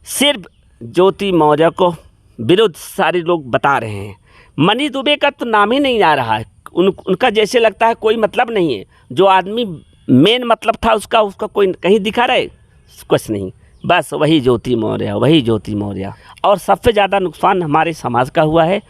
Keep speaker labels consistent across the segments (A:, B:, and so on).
A: सिर्फ ज्योति मौर्य को विरुद्ध सारे लोग बता रहे हैं। मनीष दुबे का तो नाम ही नहीं आ रहा है। उनका जैसे लगता है कोई मतलब नहीं है। जो आदमी मेन मतलब था उसका कोई कहीं दिखा रहा है? कुछ नहीं, बस वही ज्योति मौर्य, वही ज्योति मौर्य। और सबसे ज़्यादा नुकसान हमारे समाज का हुआ है।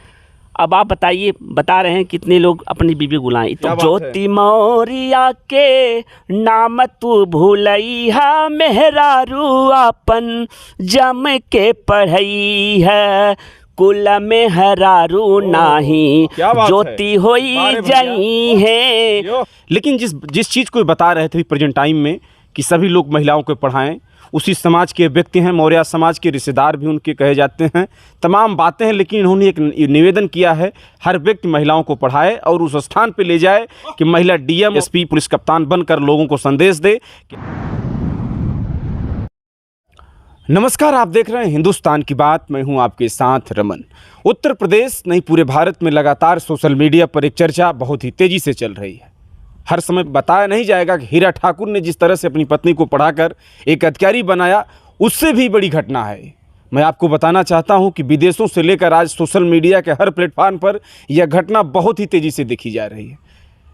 A: अब आप बताइए, बता रहे हैं कितने लोग अपनी बीबी बुलाएं। तो ज्योति मौर्य के नाम तू भूलैया, मेहरारू अपन जम के पढ़ई है, कुल में हरारू नाही ज्योति होई जाई है।
B: लेकिन जिस चीज़ को बता रहे थे प्रेजेंट टाइम में कि सभी लोग महिलाओं को पढ़ाएं, उसी समाज के व्यक्ति हैं, मौर्य समाज के रिश्तेदार भी उनके कहे जाते हैं, तमाम बातें हैं। लेकिन उन्होंने एक निवेदन किया है, हर व्यक्ति महिलाओं को पढ़ाए और उस स्थान पे ले जाए कि महिला डीएम, एसपी, पुलिस कप्तान बनकर लोगों को संदेश दे। नमस्कार, आप देख रहे हैं हिंदुस्तान की बात। मैं हूं आपके साथ रमन। उत्तर प्रदेश नहीं पूरे भारत में लगातार सोशल मीडिया पर एक चर्चा बहुत ही तेज़ी से चल रही है। हर समय बताया नहीं जाएगा कि हीरा ठाकुर ने जिस तरह से अपनी पत्नी को पढ़ाकर एक अधिकारी बनाया, उससे भी बड़ी घटना है। मैं आपको बताना चाहता हूं कि विदेशों से लेकर आज सोशल मीडिया के हर प्लेटफॉर्म पर यह घटना बहुत ही तेज़ी से देखी जा रही है।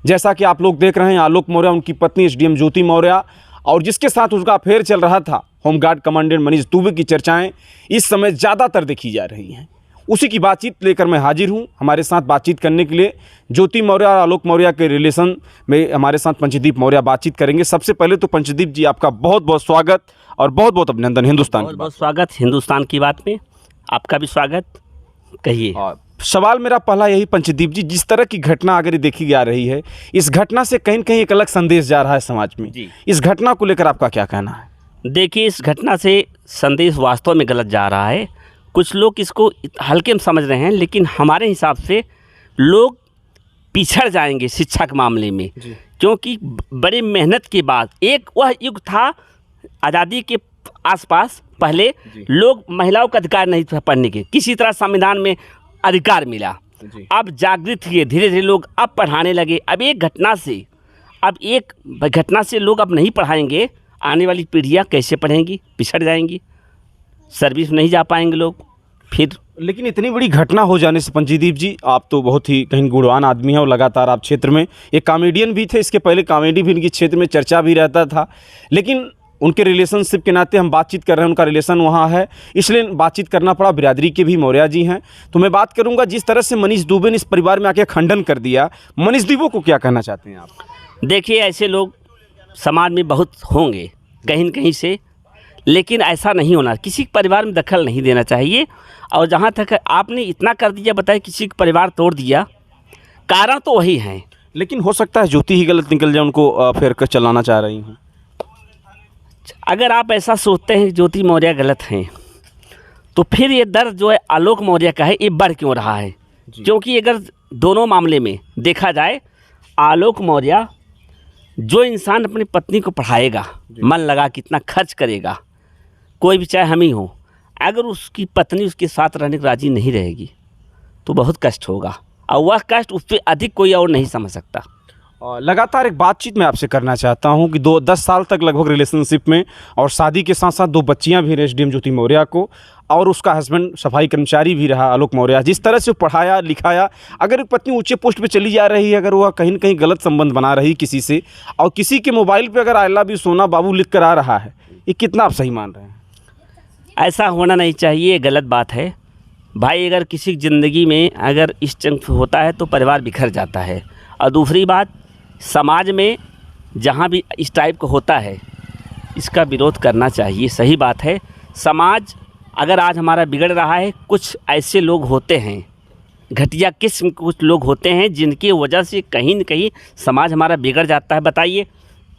B: जैसा कि आप लोग देख रहे हैं, आलोक मौर्य, उनकी पत्नी एसडीएम ज्योति मौर्य, और जिसके साथ उसका अफेयर चल रहा था होमगार्ड कमांडेंट मनीष दुबे की चर्चाएं इस समय ज़्यादातर देखी जा रही हैं। उसी की बातचीत लेकर मैं हाजिर हूं। हमारे साथ बातचीत करने के लिए ज्योति मौर्य और आलोक मौर्य के रिलेशन में हमारे साथ पंचदीप मौर्य बातचीत करेंगे। सबसे पहले तो पंचदीप जी, आपका बहुत बहुत स्वागत और बहुत बहुत अभिनंदन हिंदुस्तान की बात।
A: बहुत स्वागत हिंदुस्तान की बात में, आपका भी स्वागत। कहिए।
B: सवाल मेरा पहला यही पंचदीप जी, जिस तरह की घटना अगर देखी जा रही है, इस घटना से कहीं न कहीं एक अलग संदेश जा रहा है समाज में। इस घटना को लेकर आपका क्या कहना है?
A: देखिए, इस घटना से संदेश वास्तव में गलत जा रहा है। कुछ लोग इसको हल्के में समझ रहे हैं, लेकिन हमारे हिसाब से लोग पिछड़ जाएंगे शिक्षा के मामले में, क्योंकि बड़ी मेहनत के बाद एक वह युग था आज़ादी के आसपास, पहले लोग महिलाओं का अधिकार नहीं था पढ़ने के, किसी तरह संविधान में अधिकार मिला। अब जागृत हुए धीरे धीरे लोग, अब पढ़ाने लगे। अब एक घटना से लोग अब नहीं पढ़ाएंगे, आने वाली पीढ़ियाँ कैसे पढ़ेंगी? पिछड़ जाएंगी, सर्विस नहीं जा पाएंगे लोग फिर।
B: लेकिन इतनी बड़ी घटना हो जाने से पंचदीप जी, आप तो बहुत ही कहीं गुणवान आदमी हैं और लगातार आप क्षेत्र में एक कॉमेडियन भी थे। इसके पहले कॉमेडी भी इनकी क्षेत्र में चर्चा भी रहता था, लेकिन उनके रिलेशनशिप के नाते हम बातचीत कर रहे हैं, उनका रिलेशन वहाँ है, इसलिए बातचीत करना पड़ा। बिरादरी के भी मौर्य जी हैं, तो मैं बात करूँगा जिस तरह से मनीष दुबे ने इस परिवार में आके खंडन कर दिया, मनीष दुबे को क्या कहना चाहते हैं आप?
A: देखिए, ऐसे लोग समाज में बहुत होंगे कहीं न कहीं से, लेकिन ऐसा नहीं होना। किसी परिवार में दखल नहीं देना चाहिए। और जहाँ तक आपने इतना कर दिया, बताया किसी का परिवार तोड़ दिया, कारण तो वही हैं।
B: लेकिन हो सकता है ज्योति ही गलत निकल जाए, उनको फिर कर चलाना चाह रही हैं।
A: अगर आप ऐसा सोचते हैं ज्योति मौर्य गलत हैं, तो फिर ये दर्द जो है आलोक मौर्य का है, ये बढ़ क्यों रहा है? क्योंकि अगर दोनों मामले में देखा जाए, आलोक मौर्य जो इंसान अपनी पत्नी को पढ़ाएगा, मन लगा कितना खर्च करेगा, कोई भी चाहे हम ही हो, अगर उसकी पत्नी उसके साथ रहने को राज़ी नहीं रहेगी तो बहुत कष्ट होगा, और वह कष्ट उससे अधिक कोई और नहीं समझ सकता।
B: लगातार एक बातचीत मैं आपसे करना चाहता हूं कि 10 साल तक लगभग रिलेशनशिप में, और शादी के साथ साथ 2 बच्चियां भी हैं एसडीएम ज्योति मौर्य को, और उसका हस्बैंड सफाई कर्मचारी भी रहा आलोक मौर्य। जिस तरह से पढ़ाया लिखाया, अगर एक पत्नी ऊंचे पोस्ट पे चली जा रही है, अगर वह कहीं न कहीं गलत संबंध बना रही किसी से, और किसी के मोबाइल पे अगर आई लव यू सोना बाबू लिख कर आ रहा है, ये कितना आप सही मान रहे हैं?
A: ऐसा होना नहीं चाहिए, गलत बात है भाई। अगर किसी ज़िंदगी में अगर इस चंक होता है तो परिवार बिखर जाता है। और दूसरी बात, समाज में जहाँ भी इस टाइप का होता है, इसका विरोध करना चाहिए। सही बात है। समाज अगर आज हमारा बिगड़ रहा है, कुछ ऐसे लोग होते हैं, घटिया किस्म के कुछ लोग होते हैं, जिनकी वजह से कहीं न कहीं समाज हमारा बिगड़ जाता है। बताइए,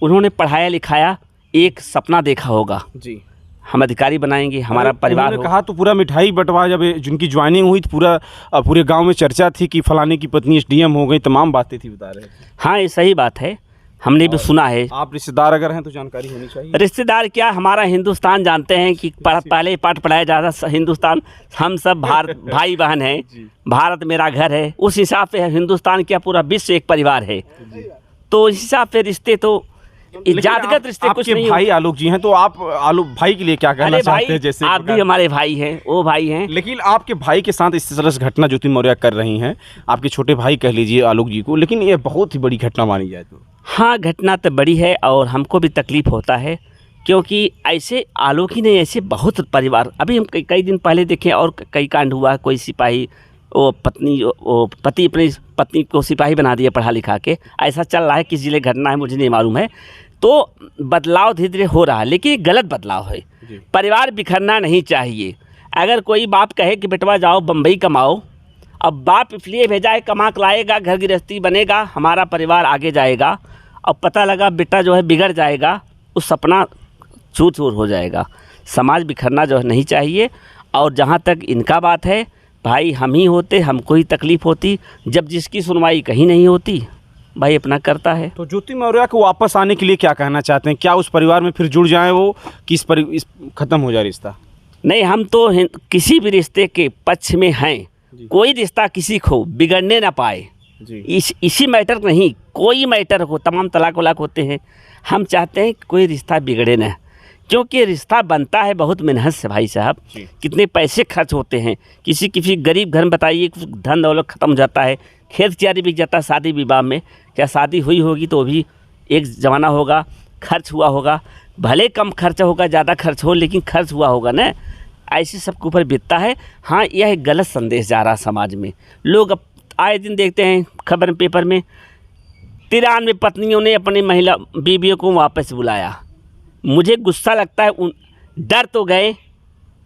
A: उन्होंने पढ़ाया लिखाया, एक सपना देखा होगा जी, हम अधिकारी बनाएंगे, हमारा परिवार
B: उन्होंने कहा तो पूरा मिठाई बंटवा, जब जिनकी ज्वाइनिंग हुई तो पूरे गांव में चर्चा थी कि फलाने की पत्नी एसडीएम हो गई, तमाम बातें थी, बता रहे थे।
A: हाँ, ये सही बात है, हमने भी सुना है।
B: आप रिश्तेदार अगर हैं तो जानकारी होनी चाहिए।
A: रिश्तेदार क्या, हमारा हिंदुस्तान जानते हैं कि पहले पाठ पढ़ाया जाता, हिंदुस्तान हम सब भारत भाई बहन हैं, भारत मेरा घर है, उस हिसाब से हिंदुस्तान क्या पूरा विश्व एक परिवार है। तो इस हिसाब से रिश्ते तो जातिगत रिश्ते कुछ
B: आपके
A: नहीं
B: भाई आलोक जी हैं, तो आप आलोक भाई के लिए क्या कहना
A: अरे
B: चाहते
A: भाई
B: हैं? जैसे
A: आप भी हमारे भाई हैं, वो भाई हैं।
B: लेकिन आपके भाई के साथ इस तरह से घटना ज्योति मौर्य कर रही हैं, आपके छोटे भाई कह लीजिए आलोक जी को, लेकिन ये बहुत ही बड़ी घटना मानी जाए तो।
A: हाँ, घटना तो बड़ी है और हमको भी तकलीफ़ होता है, क्योंकि ऐसे आलोक ही नहीं, ऐसे बहुत परिवार अभी हम कई दिन पहले देखे और कई कांड हुआ। कोई सिपाही वो पति अपनी पत्नी को सिपाही बना दिया पढ़ा लिखा के, ऐसा चल रहा है। किस जिले घटना है मुझे नहीं मालूम है। तो बदलाव धीरे धीरे हो रहा है, लेकिन ये गलत बदलाव है। परिवार बिखरना नहीं चाहिए। अगर कोई बाप कहे कि बेटवा जाओ बम्बई कमाओ, अब बाप इसलिए भेजा है कमा के लाएगा, घर गृहस्थी बनेगा, हमारा परिवार आगे जाएगा, अब पता लगा बेटा जो है बिगड़ जाएगा, उस सपना चूर चूर हो जाएगा। समाज बिखरना जो है नहीं चाहिए। और जहाँ तक इनका बात है, भाई हम ही होते, हमको ही तकलीफ़ होती। जब जिसकी सुनवाई कहीं नहीं होती, भाई अपना करता है।
B: तो ज्योति मौर्य को वापस आने के लिए क्या कहना चाहते हैं? क्या उस परिवार में फिर जुड़ जाएं वो, कि इस खत्म हो जाए रिश्ता?
A: नहीं, हम तो किसी भी रिश्ते के पक्ष में हैं। कोई रिश्ता किसी को बिगड़ने ना पाए
B: जी।
A: इसी मैटर नहीं, कोई मैटर हो, तमाम तलाक वलाक होते हैं, हम चाहते हैं कि कोई रिश्ता बिगड़े ना, क्योंकि रिश्ता बनता है बहुत मेहनत से भाई साहब। कितने पैसे खर्च होते हैं। किसी गरीब घर में बताइए, धन दौलत ख़त्म हो जाता है, खेत क्यारी बिक जाता है शादी विवाह में। क्या शादी हुई होगी तो भी एक ज़माना होगा, खर्च हुआ होगा, भले कम खर्च होगा ज़्यादा खर्च हो, लेकिन खर्च हुआ होगा ना। ऐसे सबके ऊपर बीतता है। हाँ, यह एक गलत संदेश जा रहा समाज में। लोग अब आए दिन देखते हैं खबर पेपर में, 93 पत्नियों ने अपनी महिला बीवियों को वापस बुलाया। मुझे गुस्सा लगता है। डर तो गए,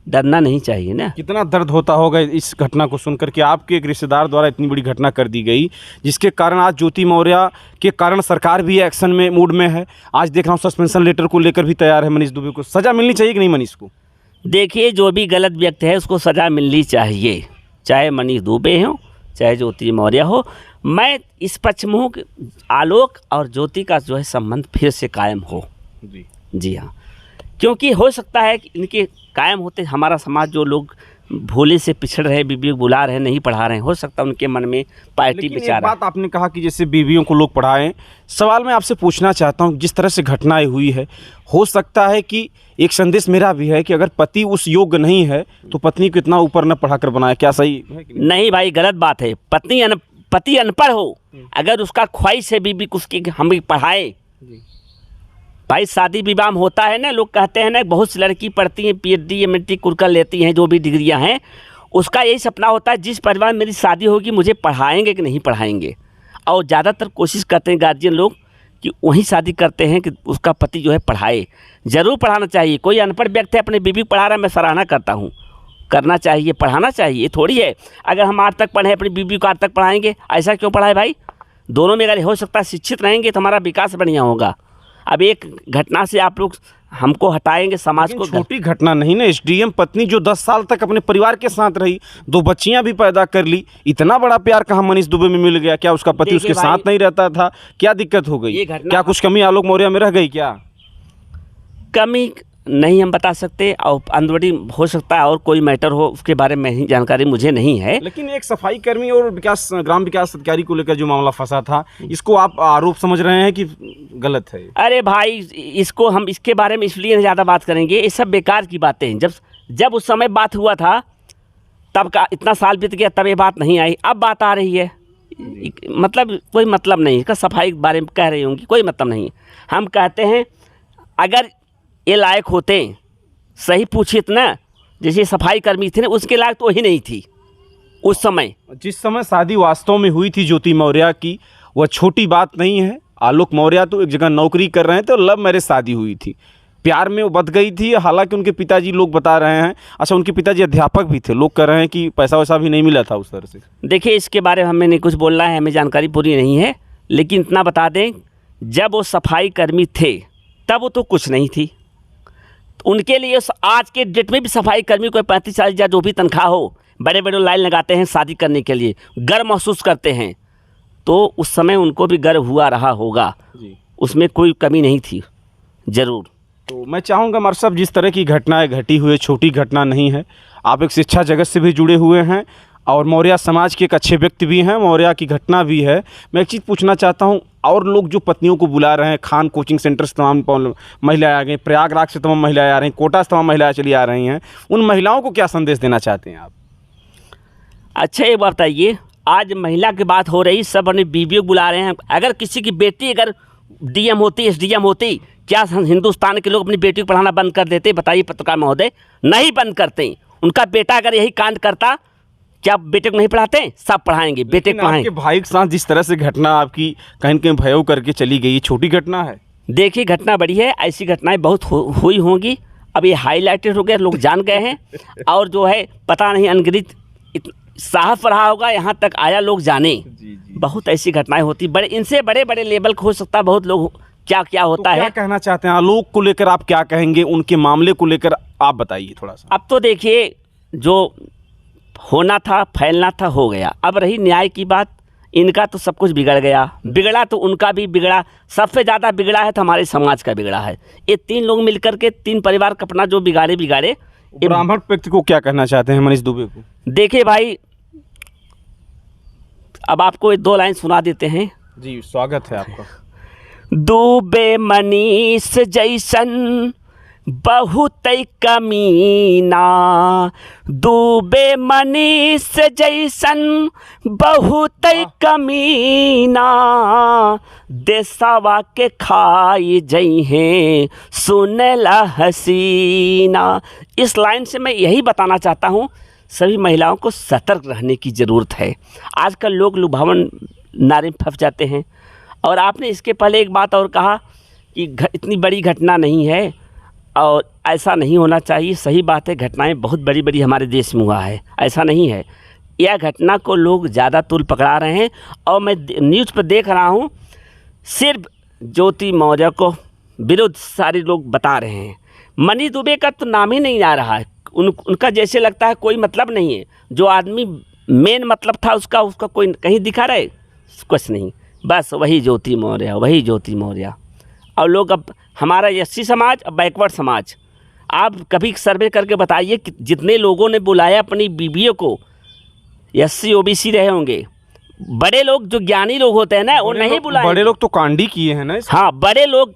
A: डरना नहीं चाहिए ना।
B: कितना दर्द होता होगा इस घटना को सुनकर कि आपके एक रिश्तेदार द्वारा इतनी बड़ी घटना कर दी गई, जिसके कारण आज ज्योति मौर्य के कारण सरकार भी एक्शन में मूड में है। आज देख रहा हूँ सस्पेंशन लेटर को लेकर भी तैयार है मनीष दुबे को। सज़ा मिलनी चाहिए कि नहीं मनीष को?
A: देखिए, जो भी गलत व्यक्ति है उसको सज़ा मिलनी चाहिए, चाहे मनीष दुबे हो, चाहे ज्योति मौर्य हो। मैं इस पक्ष में हूँ कि आलोक और ज्योति का जो है संबंध फिर से कायम हो। जी हाँ, क्योंकि हो सकता है कि इनके कायम होते हमारा समाज, जो लोग भोले से पिछड़ रहे, बीवियों को बुला रहे, नहीं पढ़ा रहे हैं, हो सकता है उनके मन में पार्टी विचार।
B: बात आपने कहा कि जैसे बीवियों को लोग पढ़ाएं, सवाल मैं आपसे पूछना चाहता हूं, जिस तरह से घटनाएं हुई है, हो सकता है कि एक संदेश मेरा भी है कि अगर पति उस योग्य नहीं है तो पत्नी को इतना ऊपर न पढ़ाकर बनाए। क्या सही है कि
A: नहीं भाई, गलत बात है। पति अनपढ़ हो, अगर उसका ख्वाहिश है बीवी को उसकी हम भी पढ़ाए। भाई शादी विवाह में होता है ना, लोग कहते हैं ना, बहुत सी लड़की पढ़ती हैं, PhD MT कुरकर लेती हैं, जो भी डिग्रियां हैं, उसका यही सपना होता है जिस परिवार में मेरी शादी होगी मुझे पढ़ाएंगे कि नहीं पढ़ाएंगे। और ज़्यादातर कोशिश करते हैं गार्जियन लोग कि वहीं शादी करते हैं कि उसका पति जो है पढ़ाए। ज़रूर पढ़ाना चाहिए। कोई अनपढ़ व्यक्ति अपने बीवी पढ़ा रहा है, मैं सराहना करता हूँ, करना चाहिए, पढ़ाना चाहिए। थोड़ी है अगर हम 8 तक पढ़े अपनी बीवी को 8 तक पढ़ाएंगे, ऐसा क्यों पढ़ाए भाई? दोनों में अगर हो सकता है शिक्षित रहेंगे तो हमारा विकास बढ़िया होगा। अब एक घटना से आप लोग हमको हटाएंगे, समाज को।
B: छोटी घटना नहीं ना, SDM पत्नी जो 10 साल तक अपने परिवार के साथ रही, 2 बच्चियां भी पैदा कर ली, इतना बड़ा प्यार कहाँ मनीष दुबे में मिल गया? क्या उसका पति उसके साथ नहीं रहता था? क्या दिक्कत हो गई? क्या कुछ कमी आलोक मौर्य में रह गई? क्या
A: कमी नहीं हम बता सकते, और अंदरूनी हो सकता है और कोई मैटर हो, उसके बारे में ही जानकारी मुझे नहीं है।
B: लेकिन एक सफाई कर्मी और ग्राम विकास अधिकारी को लेकर जो मामला फंसा था, इसको आप आरोप समझ रहे हैं कि गलत है?
A: अरे भाई, इसको हम इसके बारे में इसलिए नहीं ज़्यादा बात करेंगे, ये सब बेकार की बातें हैं। जब उस समय बात हुआ था, तब का इतना साल बीत गया, तब ये बात नहीं आई, अब बात आ रही है। मतलब कोई मतलब नहीं, इसका सफाई के बारे में कह रही होंगी, कोई मतलब नहीं। हम कहते हैं अगर ये लायक होते, सही पूछिए ना, जैसे सफाई कर्मी थे ना, उसके लायक तो वही नहीं थी उस समय।
B: जिस समय शादी वास्तव में हुई थी ज्योति मौर्य की, वह छोटी बात नहीं है। आलोक मौर्य तो एक जगह नौकरी कर रहे थे और लव मैरिज शादी हुई थी, प्यार में वो बध गई थी। हालांकि उनके पिताजी लोग बता रहे हैं, अच्छा उनके पिताजी अध्यापक भी थे, लोग कह रहे हैं कि पैसा वैसा भी नहीं मिला था उस तरह से।
A: देखिए, इसके बारे में हमें नहीं कुछ बोलना है, हमें जानकारी पूरी नहीं है, लेकिन इतना बता दें, जब वो सफाई कर्मी थे तब वो तो कुछ नहीं थी। उनके लिए आज के डेट में भी सफाई कर्मी को 35-40 हज़ार जो भी तनख्वाह हो, बड़े बड़े लाइन लगाते हैं शादी करने के लिए, गर्व महसूस करते हैं। तो उस समय उनको भी गर्व हुआ रहा होगा, उसमें कोई कमी नहीं थी, ज़रूर।
B: तो मैं चाहूँगा मर साहब, जिस तरह की घटनाएं घटी हुई, छोटी घटना नहीं है। आप एक शिक्षा जगत से भी जुड़े हुए हैं और मौर्य समाज के एक अच्छे व्यक्ति भी हैं, मौर्य की घटना भी है। मैं एक चीज़ पूछना चाहता हूँ, और लोग जो पत्नियों को बुला रहे हैं, खान कोचिंग सेंटर से तमाम महिलाएं आ गई, प्रयागराज से तमाम महिलाएं आ रही हैं, कोटा से तमाम महिलाएं चली आ रही हैं, उन महिलाओं को क्या संदेश देना चाहते हैं आप?
A: अच्छा ये बताइए, आज महिला की बात हो रही, सब अपनी बीवियों को बुला रहे हैं। अगर किसी की बेटी अगर डीएम होती, एसडीएम होती, क्या हिंदुस्तान के लोग अपनी बेटी को पढ़ाना बंद कर देते? बताइए पत्रकार महोदय, नहीं बंद करते। उनका बेटा अगर यही कांड करता, क्या बेटे को नहीं पढ़ाते? सब पढ़ाएंगे, बेटे को पढ़ाएंगे।
B: आपके भाई के साथ जिस तरह से घटना आपकी कहीं न कहीं भयऊ करके चली गई, छोटी घटना है?
A: देखिए घटना बड़ी है, ऐसी घटनाएं बहुत हुई होंगी। अब ये हाईलाइटेड हो गया, लोग जान गए हैं। और जो है पता नहीं अनगिनत साहब रहा होगा, यहाँ तक आया लोग जाने। बहुत ऐसी घटनाएं होती, बड़े इनसे बड़े बड़े लेवल हो सकता, बहुत लोग क्या क्या होता
B: तो
A: है।
B: क्या कहना चाहते हैं आलोक को लेकर, आप क्या कहेंगे? उनके मामले को लेकर आप बताइए थोड़ा सा।
A: अब तो देखिए, जो होना था, फैलना था, हो गया। अब रही न्याय की बात, इनका तो सब कुछ बिगड़ गया। बिगड़ा तो उनका भी बिगड़ा, सबसे ज़्यादा बिगड़ा है तो हमारे समाज का बिगड़ा है। ये 3 लोग मिलकर के 3 परिवार का अपना जो बिगाड़े।
B: ब्राह्मण व्यक्ति को क्या कहना चाहते हैं मनीष दुबे को?
A: देखिए भाई, अब आपको 2 लाइन सुना देते हैं।
B: जी, स्वागत है आपका।
A: दुबे मनीष जैसन बहुत कमीना, दुबे मनीष जैसन बहुत कमीना, देशवा के खाई जई हैं सुनला हसीना। इस लाइन से मैं यही बताना चाहता हूँ, सभी महिलाओं को सतर्क रहने की ज़रूरत है। आजकल लोग लुभावन नारे में फंस जाते हैं। और आपने इसके पहले एक बात और कहा कि इतनी बड़ी घटना नहीं है और ऐसा नहीं होना चाहिए। सही बात है, घटनाएं बहुत बड़ी बड़ी हमारे देश में हुआ है, ऐसा नहीं है। यह घटना को लोग ज़्यादा तुल पकड़ा रहे हैं। और मैं न्यूज़ पर देख रहा हूँ, सिर्फ ज्योति मौर्य को विरुद्ध सारे लोग बता रहे हैं। मनीष दुबे का तो नाम ही नहीं आ रहा है। उनका जैसे लगता है कोई मतलब नहीं है। जो आदमी मेन मतलब था उसका कोई कहीं दिखा रहा है? कुछ नहीं, बस वही ज्योति मौर्य, वही ज्योति मौर्य। और लोग अब हमारा एससी समाज, अब बैकवर्ड समाज, आप कभी सर्वे करके बताइए कि जितने लोगों ने बुलाया अपनी बीवियों को, एससी ओबीसी रहे होंगे। बड़े लोग जो ज्ञानी लोग होते हैं ना, वो नहीं बुलाए।
B: बड़े लोग तो कांड ही किए हैं ना।
A: हाँ, बड़े लोग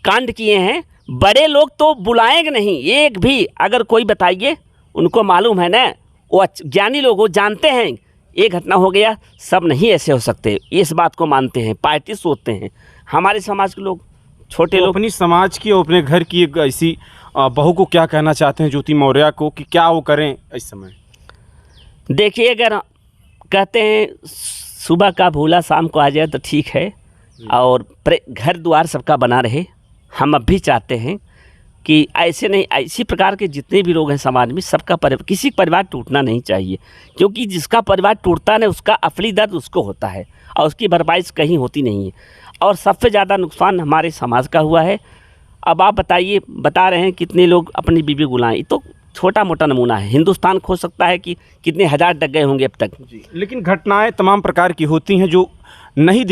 A: कांड किए हैं, बड़े लोग तो बुलाएंगे नहीं एक भी। अगर कोई बताइए, उनको मालूम है ना, वो ज्ञानी लोग, वो जानते हैं ये घटना हो गया, सब नहीं ऐसे हो सकते, इस बात को मानते हैं, पार्टी सोचते हैं। हमारे समाज के लोग, छोटे
B: तो
A: लोग,
B: अपनी समाज की और अपने घर की एक ऐसी बहू को क्या कहना चाहते हैं ज्योति मौर्य को, कि क्या वो करें इस समय?
A: देखिए, अगर कहते हैं सुबह का भूला शाम को आ जाए तो ठीक है, और घर द्वार सबका बना रहे। हम अब भी चाहते हैं कि ऐसे नहीं, इसी प्रकार के जितने भी लोग हैं समाज में, सबका किसी परिवार टूटना नहीं चाहिए। क्योंकि जिसका परिवार टूटता है, उसका असली दर्द उसको होता है और उसकी भरपाई कहीं होती नहीं है। और सबसे ज़्यादा नुकसान हमारे समाज का हुआ है। अब आप बताइए, बता रहे हैं कितने लोग अपनी बीवी बुलाएं, ये तो छोटा मोटा नमूना है। हिंदुस्तान खो सकता है कि कितने हज़ार डग गए होंगे अब तक।
B: लेकिन घटनाएं तमाम प्रकार की होती हैं, जो नहीं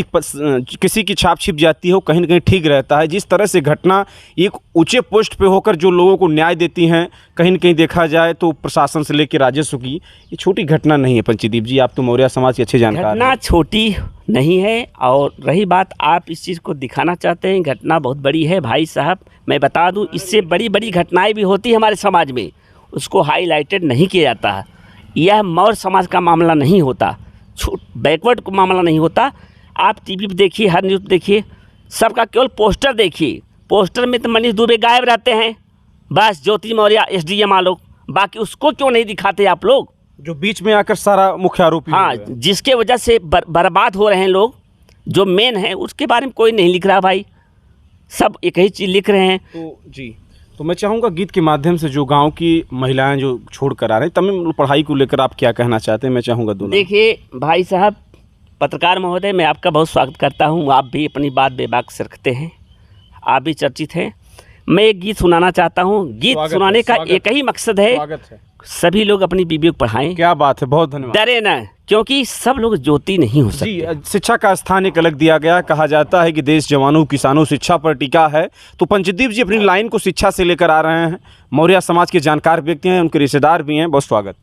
B: किसी की छाप छिप जाती हो, कहीं ना कहीं ठीक रहता है। जिस तरह से घटना एक ऊंचे पोस्ट पे होकर जो लोगों को न्याय देती हैं, कहीं ना कहीं देखा जाए तो प्रशासन से लेकर राजस्व की, ये छोटी घटना नहीं है। पंचदीप जी, आप तो मौर्य समाज के अच्छे जानकार हैं।
A: घटना छोटी नहीं है। और रही बात, आप इस चीज़ को दिखाना चाहते हैं, घटना बहुत बड़ी है। भाई साहब, मैं बता दूं, इससे बड़ी बड़ी घटनाएं भी होती है हमारे समाज में, उसको हाईलाइटेड नहीं किया जाता है। यह मौर्य समाज का मामला नहीं होता, बैकवर्ड का मामला नहीं होता। आप टीवी पे देखिए, हर न्यूज़ देखिए, सबका केवल पोस्टर देखिए। पोस्टर में तो मनीष दुबे गायब रहते हैं, बस ज्योति मौर्य एसडीएम लोग, बाकी उसको क्यों नहीं दिखाते आप लोग?
B: जो बीच में आकर सारा मुख्य आरोपी,
A: हाँ, जिसके वजह से बर्बाद हो रहे हैं लोग, जो मेन है उसके बारे में कोई नहीं लिख रहा भाई, सब एक ही चीज़ लिख रहे हैं।
B: तो मैं चाहूँगा गीत के माध्यम से जो गांव की महिलाएं जो छोड़ कर आ रहे हैं, तमाम पढ़ाई को लेकर आप क्या कहना चाहते हैं? मैं चाहूँगा दोनों।
A: देखिए भाई साहब, पत्रकार महोदय, मैं आपका बहुत स्वागत करता हूँ। आप भी अपनी बात बेबाक से रखते हैं, आप भी चर्चित हैं। मैं एक गीत सुनाना चाहता हूँ। गीत सुनाने का एक ही मकसद है, सभी लोग अपनी बीवी को पढ़ाएं।
B: क्या बात है, बहुत धन्यवाद।
A: डरे ना, क्योंकि सब लोग ज्योति नहीं हो सकते।
B: जी, शिक्षा का स्थान एक अलग दिया गया। कहा जाता है कि देश जवानों किसानों शिक्षा पर टिका है। तो पंचदीप जी अपनी लाइन को शिक्षा से लेकर आ रहे हैं। मौर्य समाज के जानकार व्यक्ति हैं, उनके रिश्तेदार भी हैं, बहुत स्वागत।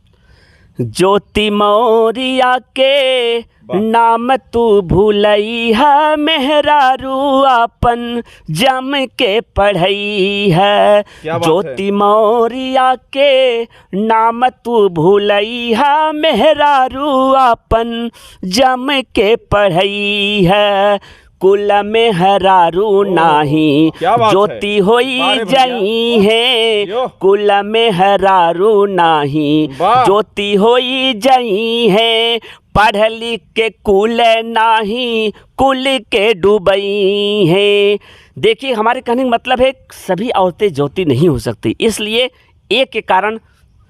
A: ज्योति मौर्या के नाम तू भूलई है, मेहरारू अपन जम के पढ़ई है।
B: क्या बात
A: ज्योति मौर्या के नाम तू भूलई है, मेहरारू अपन जम के पढ़ई है। कुल में हरारू नाही
B: क्या बात
A: ज्योति
B: है।
A: होई
B: वाह रे भैया।
A: जई है।
B: यो।
A: कुल में हरारू नाही
B: वाह।
A: ज्योति होई जई है। पढ़ लिख के कुल नाही कुल के डूबई है। देखिए हमारे कहने का मतलब है सभी औरतें ज्योति नहीं हो सकती, इसलिए एक के कारण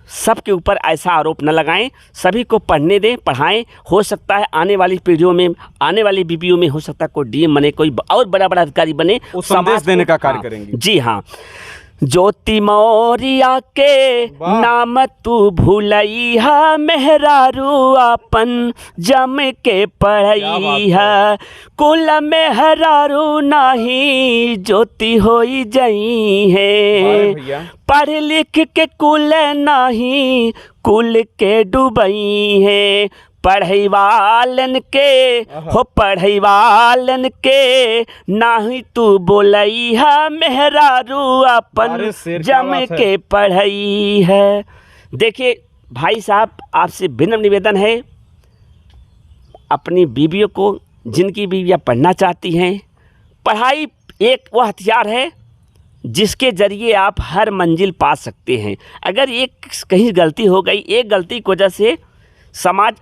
A: सबके ऊपर ऐसा आरोप न लगाएं। सभी को पढ़ने दें, पढ़ाएं। हो सकता है आने वाली पीढ़ियों में, आने वाली बीबीओं में हो सकता है कोई डीएम बने, कोई और बड़ा बड़ा अधिकारी बने,
B: वो संदेश देने का कार्य
A: हाँ,
B: करेंगे।
A: जी हाँ। ज्योति मौर्या के
B: वाह।
A: नाम तू भूलई है, मेहरारू अपन जम के पढ़ई है। कुल में हरारू नाही ज्योति होई जई है।
B: भैया।
A: पढ़ लिख के कुल नाही कुल के डूबई है। पढ़ई वालन के हो पढ़ई वालन के नाही तू बोलई है, मेहरारू अपन
B: अरे शेर, क्या
A: जम
B: बात है।
A: के पढ़ई है। देखिए भाई साहब, आपसे विनम्र निवेदन है, अपनी बीवियों को, जिनकी बीवियाँ पढ़ना चाहती हैं, पढ़ाई एक वो हथियार है जिसके ज़रिए आप हर मंजिल पा सकते हैं। अगर एक कहीं गलती हो गई, एक गलती की वजह से समाज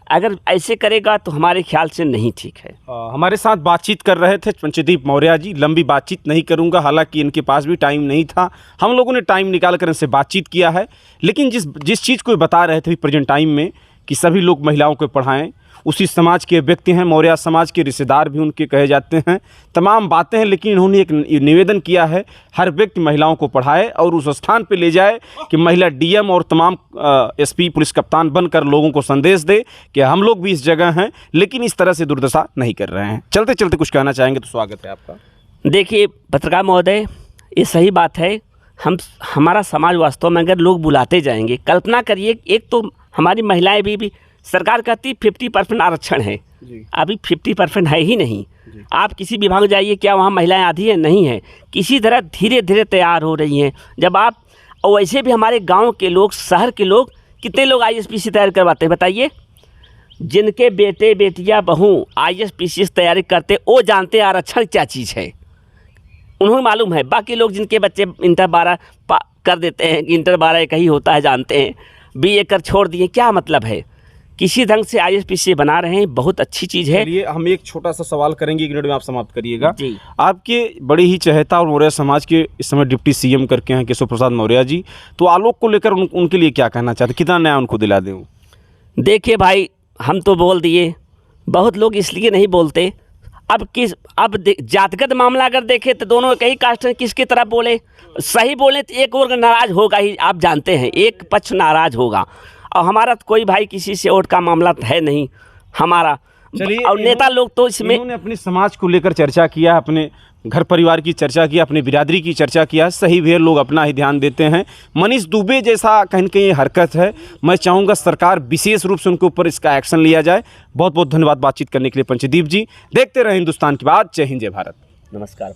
A: अगर ऐसे करेगा तो हमारे ख्याल से नहीं ठीक है।
B: हमारे साथ बातचीत कर रहे थे पंचदीप मौर्या जी। लंबी बातचीत नहीं करूंगा, हालांकि इनके पास भी टाइम नहीं था। हम लोगों ने टाइम निकाल कर इनसे बातचीत किया है, लेकिन जिस चीज़ को बता रहे थे प्रेजेंट टाइम में कि सभी लोग महिलाओं को पढ़ाएं, उसी समाज के व्यक्ति हैं, मौर्य समाज के रिश्तेदार भी उनके कहे जाते हैं। तमाम बातें हैं, लेकिन इन्होंने एक निवेदन किया है, हर व्यक्ति महिलाओं को पढ़ाए और उस स्थान पे ले जाए कि महिला डीएम और तमाम एसपी, पुलिस कप्तान बनकर लोगों को संदेश दे कि हम लोग भी इस जगह हैं, लेकिन इस तरह से दुर्दशा नहीं कर रहे हैं। चलते चलते कुछ कहना चाहेंगे तो स्वागत है आपका।
A: देखिए पत्रकार महोदय, ये सही बात है। हमारा समाज वास्तव में अगर लोग बुलाते जाएंगे, कल्पना करिए, एक तो हमारी महिलाएं भी सरकार कहती 50% आरक्षण है, अभी 50% है ही नहीं। आप किसी विभाग में जाइए, क्या वहाँ महिलाएं आधी है? नहीं है। किसी तरह धीरे धीरे तैयार हो रही हैं। जब आप, और वैसे भी हमारे गांव के लोग, शहर के लोग, कितने लोग IAS-PC तैयार करवाते हैं बताइए? जिनके बेटे बेटियां बहू IAS-PC तैयारी करते, वो जानते आरक्षण क्या चीज़ है, उन्हें मालूम है। बाकी लोग जिनके बच्चे इंटर 12 कर देते हैं, इंटर 12 एक ही होता है, जानते हैं, BA कर छोड़ दिए, क्या मतलब है? किसी ढंग से IAS-PC बना रहे हैं, बहुत अच्छी चीज़ है।
B: चलिए हम एक छोटा सा सवाल करेंगे, 1 मिनट में आप समाप्त करिएगा
A: जी।
B: आपके बड़े ही चहेता और मौर्य समाज के इस समय डिप्टी CM करके हैं केशव प्रसाद मौर्य जी, तो आलोक को लेकर उनके लिए क्या कहना चाहते, कितना न्याय उनको दिला दें?
A: देखिए भाई, हम तो बोल दिए, बहुत लोग इसलिए नहीं बोलते। अब जातिगत मामला अगर देखें तो दोनों एक ही कास्ट हैं, किसकी तरफ बोले? सही बोले तो एक वर्ग नाराज़ होगा ही, आप जानते हैं, एक पक्ष नाराज़ होगा। और हमारा तो कोई भाई किसी से वोट का मामला है नहीं हमारा।
B: चलिए,
A: और नेता लोग तो इसमें,
B: इन्होंने अपने समाज को लेकर चर्चा किया, अपने घर परिवार की चर्चा किया, अपनी बिरादरी की चर्चा किया। सही भी है, लोग अपना ही ध्यान देते हैं। मनीष दुबे जैसा कहीं न कहीं हरकत है, मैं चाहूँगा सरकार विशेष रूप से उनके ऊपर इसका एक्शन लिया जाए। बहुत बहुत धन्यवाद बातचीत करने के लिए पंचदीप जी। देखते रहे हिंदुस्तान की बात। जय हिंद, जय भारत।
A: नमस्कार भाई।